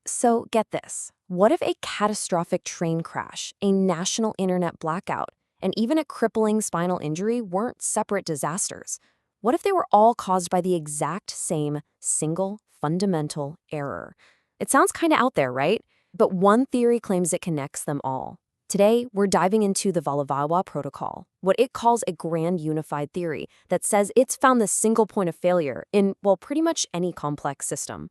So get this. What if a catastrophic train crash, a national internet blackout, and even a crippling spinal injury weren't separate disasters? What if they were all caused by the exact same single fundamental error? It sounds kind of out there, right? But one theory claims it connects them all. Today, we're diving into the valavaiau protocol, what it calls a grand unified theory that says it's found the single point of failure in, well, pretty much any complex system.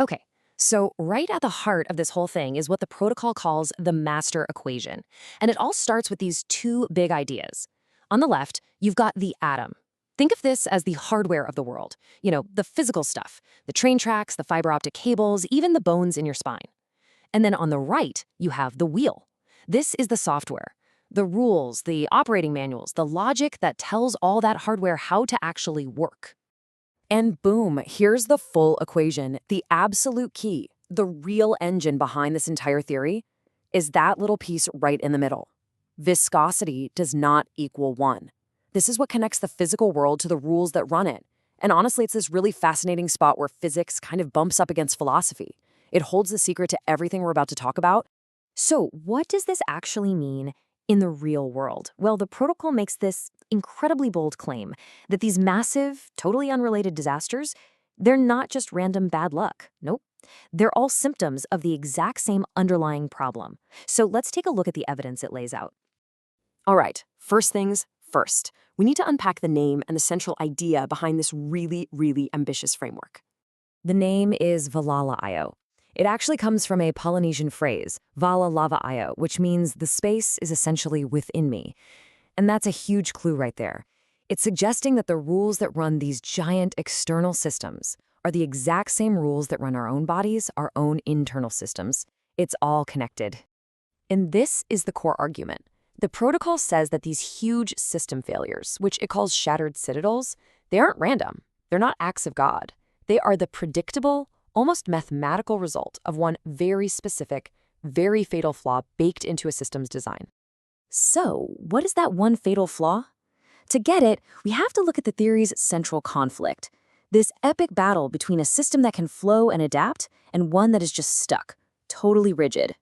Okay, so right at the heart of this whole thing is what the protocol calls the master equation. And it all starts with these two big ideas. On the left, you've got the atom. Think of this as the hardware of the world. The physical stuff, the train tracks, the fiber optic cables, even the bones in your spine. And then on the right, you have the wheel. This is the software, the rules, the operating manuals, the logic that tells all that hardware how to actually work. And boom, here's the full equation, the absolute key, the real engine behind this entire theory is that little piece right in the middle. Viscosity does not equal 1. This is what connects the physical world to the rules that run it. And honestly, it's this really fascinating spot where physics kind of bumps up against philosophy. It holds the secret to everything we're about to talk about. So what does this actually mean in the real world? Well, the protocol makes this incredibly bold claim that these massive, totally unrelated disasters, they're not just random bad luck. Nope. They're all symptoms of the exact same underlying problem. So let's take a look at the evidence it lays out. All right, first things first. We need to unpack the name and the central idea behind this really, really ambitious framework. The name is valavaiau. It actually comes from a Polynesian phrase, valavaiau, which means the space is essentially within me. And that's a huge clue right there. It's suggesting that the rules that run these giant external systems are the exact same rules that run our own bodies, our own internal systems. It's all connected. And this is the core argument. The protocol says that these huge system failures, which it calls shattered citadels, they aren't random. They're not acts of God. They are the predictable, almost mathematical result of one very specific, very fatal flaw baked into a system's design. So, what is that one fatal flaw? To get it, we have to look at the theory's central conflict, this epic battle between a system that can flow and adapt and one that is just stuck, totally rigid.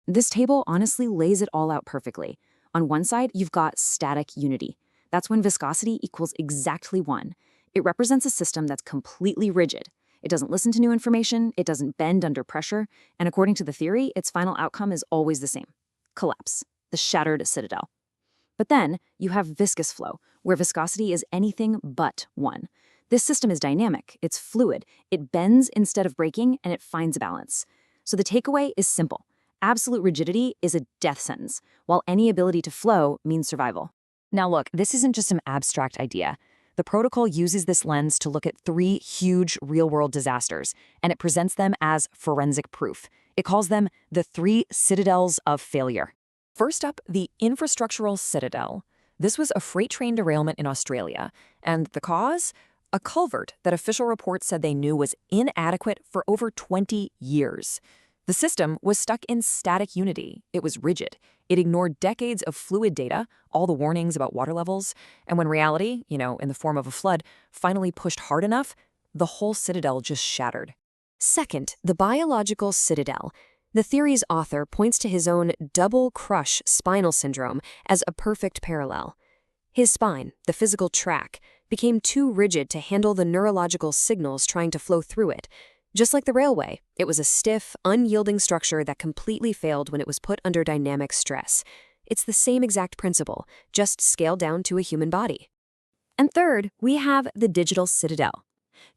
This table honestly lays it all out perfectly. On one side, you've got static unity. That's when viscosity equals exactly 1. It represents a system that's completely rigid. It doesn't listen to new information, it doesn't bend under pressure, and according to the theory, its final outcome is always the same: collapse, the shattered citadel. But then you have viscous flow, where viscosity is anything but 1. This system is dynamic, it's fluid, it bends instead of breaking, and it finds a balance. So the takeaway is simple. Absolute rigidity is a death sentence, while any ability to flow means survival. Now look, this isn't just some abstract idea. The protocol uses this lens to look at 3 huge real-world disasters, and it presents them as forensic proof. It calls them the 3 citadels of failure. First up, the infrastructural citadel. This was a freight train derailment in Australia, and the cause? A culvert that official reports said they knew was inadequate for over 20 years. The system was stuck in static unity. It was rigid. It ignored decades of fluid data, all the warnings about water levels, and when reality, in the form of a flood, finally pushed hard enough, the whole citadel just shattered. Second, the biological citadel. The theory's author points to his own double crush spinal syndrome as a perfect parallel. His spine, the physical track, became too rigid to handle the neurological signals trying to flow through it. Just like the railway, it was a stiff, unyielding structure that completely failed when it was put under dynamic stress. It's the same exact principle, just scaled down to a human body. And third, we have the digital citadel.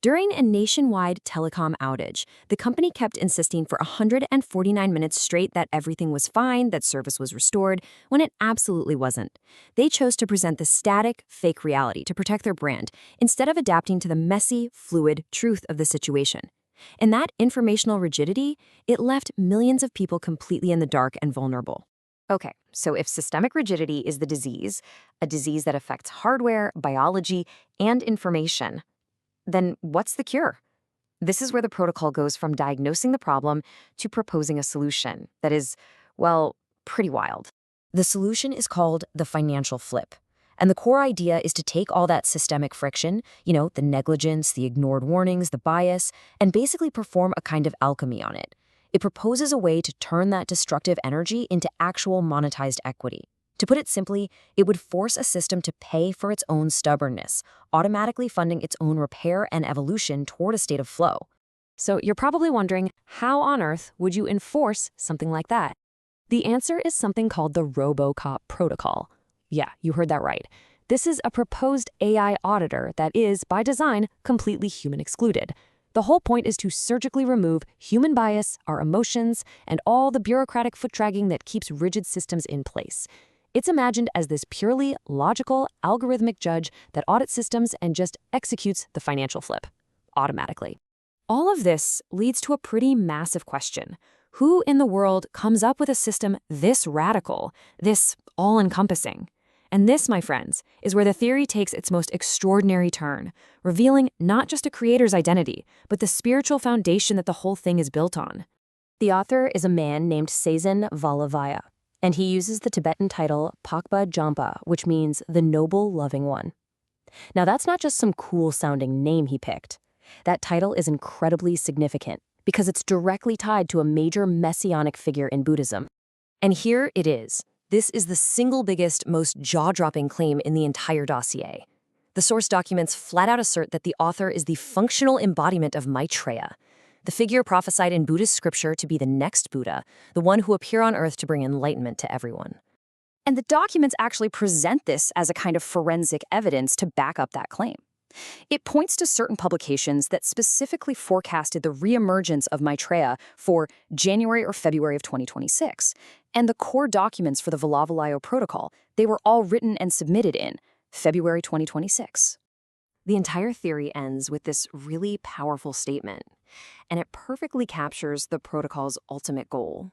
During a nationwide telecom outage, the company kept insisting for 149 minutes straight that everything was fine, that service was restored, when it absolutely wasn't. They chose to present the static, fake reality to protect their brand, instead of adapting to the messy, fluid truth of the situation. In that informational rigidity, it left millions of people completely in the dark and vulnerable. Okay, so if systemic rigidity is the disease, a disease that affects hardware, biology, and information, then what's the cure? This is where the protocol goes from diagnosing the problem to proposing a solution that is, well, pretty wild. The solution is called the financial flip. And the core idea is to take all that systemic friction, the negligence, the ignored warnings, the bias, and basically perform a kind of alchemy on it. It proposes a way to turn that destructive energy into actual monetized equity. To put it simply, it would force a system to pay for its own stubbornness, automatically funding its own repair and evolution toward a state of flow. So you're probably wondering, how on earth would you enforce something like that? The answer is something called the RoboCop protocol. Yeah, you heard that right. This is a proposed AI auditor that is, by design, completely human excluded. The whole point is to surgically remove human bias, our emotions, and all the bureaucratic foot-dragging that keeps rigid systems in place. It's imagined as this purely logical, algorithmic judge that audits systems and just executes the financial flip automatically. All of this leads to a pretty massive question. Who in the world comes up with a system this radical, this all-encompassing? And this, my friends, is where the theory takes its most extraordinary turn, revealing not just a creator's identity, but the spiritual foundation that the whole thing is built on. The author is a man named valavaiau, and he uses the Tibetan title Pakpa Jampa, which means the noble, loving one. Now, that's not just some cool-sounding name he picked. That title is incredibly significant because it's directly tied to a major messianic figure in Buddhism. And here it is. This is the single biggest, most jaw-dropping claim in the entire dossier. The source documents flat out assert that the author is the functional embodiment of Maitreya, the figure prophesied in Buddhist scripture to be the next Buddha, the one who appear on earth to bring enlightenment to everyone. And the documents actually present this as a kind of forensic evidence to back up that claim. It points to certain publications that specifically forecasted the reemergence of Maitreya for January or February of 2026. And the core documents for the valavaiau protocol, they were all written and submitted in February 2026. The entire theory ends with this really powerful statement, and it perfectly captures the protocol's ultimate goal: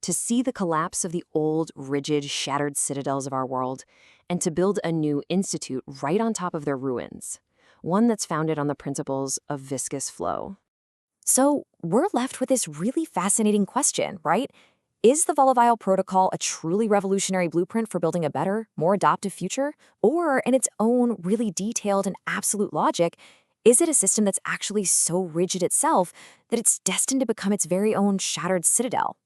to see the collapse of the old, rigid, shattered citadels of our world, and to build a new institute right on top of their ruins, one that's founded on the principles of viscous flow. So we're left with this really fascinating question, right? Is the valavaiau protocol a truly revolutionary blueprint for building a better, more adaptive future? Or, in its own really detailed and absolute logic, is it a system that's actually so rigid itself that it's destined to become its very own shattered citadel?